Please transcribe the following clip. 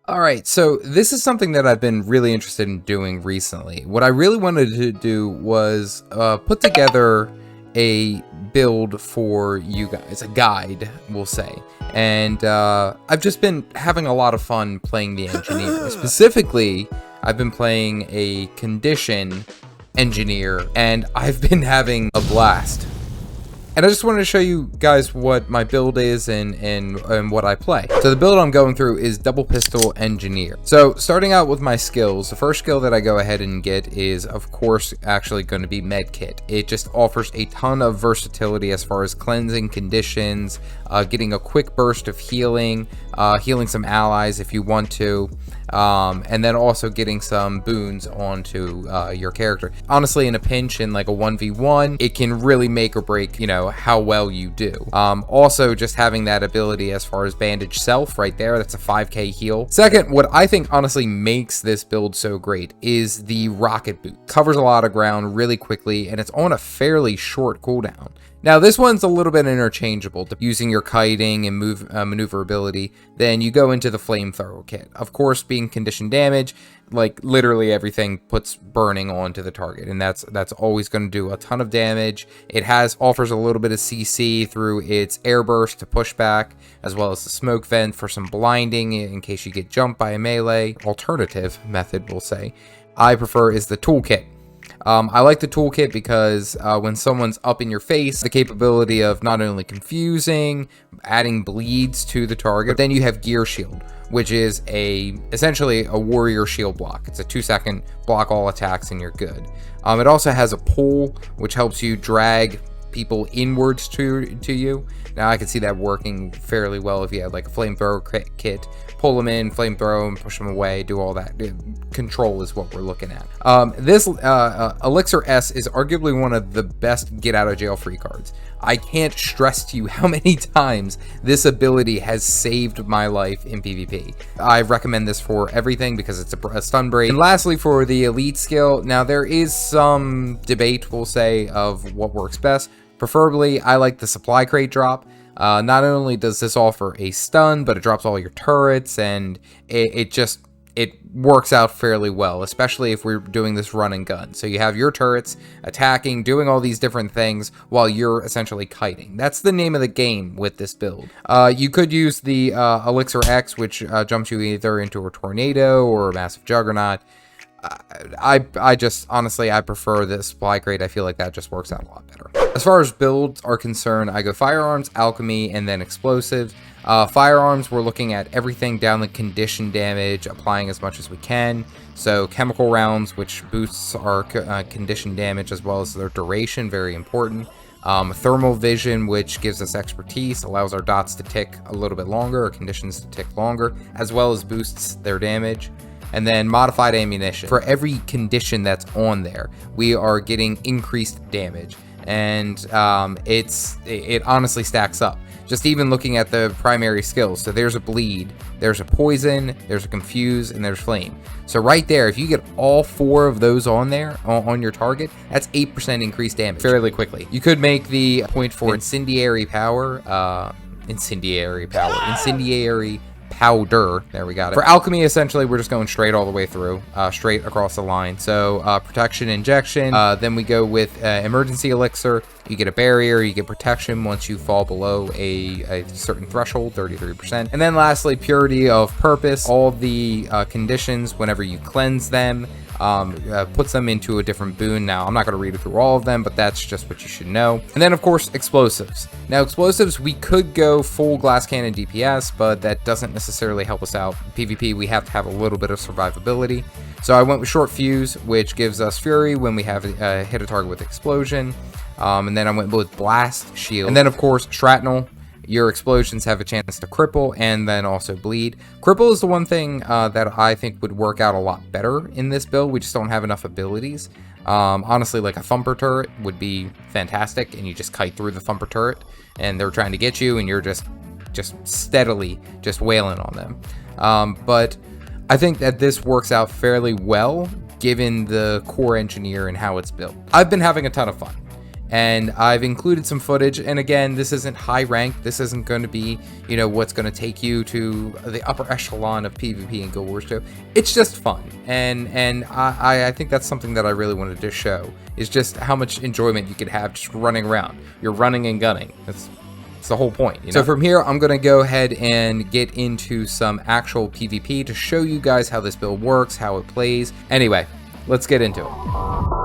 All right, so this is something that I've been really interested in doing recently. What I really wanted to do was put together a build for you guys, a guide, we'll say. And I've just been having a lot of fun playing the engineer. Specifically, I've been playing a condition engineer, and I've been having a blast. And I just wanted to show you guys what my build is and what I play. So the build I'm going through is double pistol engineer. So starting out with my skills, the first skill that I go ahead and get is, of course, actually going to be medkit. It just offers a ton of versatility as far as cleansing conditions, getting a quick burst of healing, healing some allies if you want to, and then also getting some boons onto your character. Honestly, in a pinch, in like a 1v1, it can really make or break, you know, how well you do. Also, just having that ability as far as bandage self right there, that's a 5k heal. Second, what I think honestly makes this build so great is the rocket boot. Covers a lot of ground really quickly, and it's on a fairly short cooldown. Now, this one's a little bit interchangeable. Using your kiting and maneuverability, then you go into the flamethrower kit. Of course, being condition damage, like literally everything puts burning onto the target, and that's always going to do a ton of damage. It offers a little bit of CC through its air burst to push back, as well as the smoke vent for some blinding in case you get jumped by a melee. Alternative method, we'll say, I prefer is the toolkit. I like the toolkit because when someone's up in your face, the capability of not only confusing, adding bleeds to the target, but then you have gear shield, which is essentially a warrior shield block. It's a 2-second block all attacks and you're good. It also has a pull, which helps you drag people inwards to you. Now I can see that working fairly well if you have like a flamethrower kit. Pull them in, flamethrow them, push them away, do all that. Control is what we're looking at. This Elixir S is arguably one of the best get out of jail free cards. I can't stress to you how many times this ability has saved my life in PvP. I recommend this for everything because it's a stun break. And lastly, for the elite skill, now there is some debate, we'll say, of what works best. Preferably, I like the supply crate drop. Not only does this offer a stun, but it drops all your turrets, and it works out fairly well, especially if we're doing this run and gun. So you have your turrets attacking, doing all these different things while you're essentially kiting. That's the name of the game with this build. You could use the Elixir X, which jumps you either into a tornado or a massive juggernaut. I just, honestly, I prefer the supply crate. I feel like that just works out a lot better. As far as builds are concerned, I go firearms, alchemy, and then explosives. Firearms, we're looking at everything down the condition damage, applying as much as we can. So chemical rounds, which boosts our condition damage as well as their duration, very important. Thermal vision, which gives us expertise, allows our dots to tick a little bit longer, or conditions to tick longer, as well as boosts their damage. And then modified ammunition. For every condition that's on there, we are getting increased damage, and it honestly stacks up. Just even looking at the primary skills, so there's a bleed, there's a poison, there's a confuse, and there's flame. So right there, if you get all 4 of those on there on your target, that's 8% increased damage fairly quickly. You could make the point for incendiary powder. Powder. There, we got it. For alchemy, essentially, we're just going straight all the way through, straight across the line. So protection, injection. Then we go with emergency elixir. You get a barrier. You get protection once you fall below a certain threshold, 33%. And then lastly, purity of purpose. All the conditions, whenever you cleanse them, puts them into a different boon. Now, I'm not going to read it through all of them, but that's just what you should know. And then, of course, explosives. Now, explosives, we could go full glass cannon DPS, but that doesn't necessarily help us out. PvP, we have to have a little bit of survivability. So I went with short fuse, which gives us fury when we have hit a target with explosion. And then I went with blast shield. And then, of course, shrapnel. Your explosions have a chance to cripple and then also bleed. Cripple is the one thing that I think would work out a lot better in this build. We just don't have enough abilities. Honestly, like a thumper turret would be fantastic, and you just kite through the thumper turret, and they're trying to get you, and you're just steadily just wailing on them. But I think that this works out fairly well given the core engineer and how it's built. I've been having a ton of fun. And I've included some footage, and again, this isn't high rank. This isn't going to be, you know, what's going to take you to the upper echelon of PvP in Guild Wars 2. It's just fun, and I think that's something that I really wanted to show, is just how much enjoyment you could have just running around. You're running and gunning. That's the whole point, you know? So from here, I'm going to go ahead and get into some actual PvP to show you guys how this build works, how it plays. Anyway, let's get into it.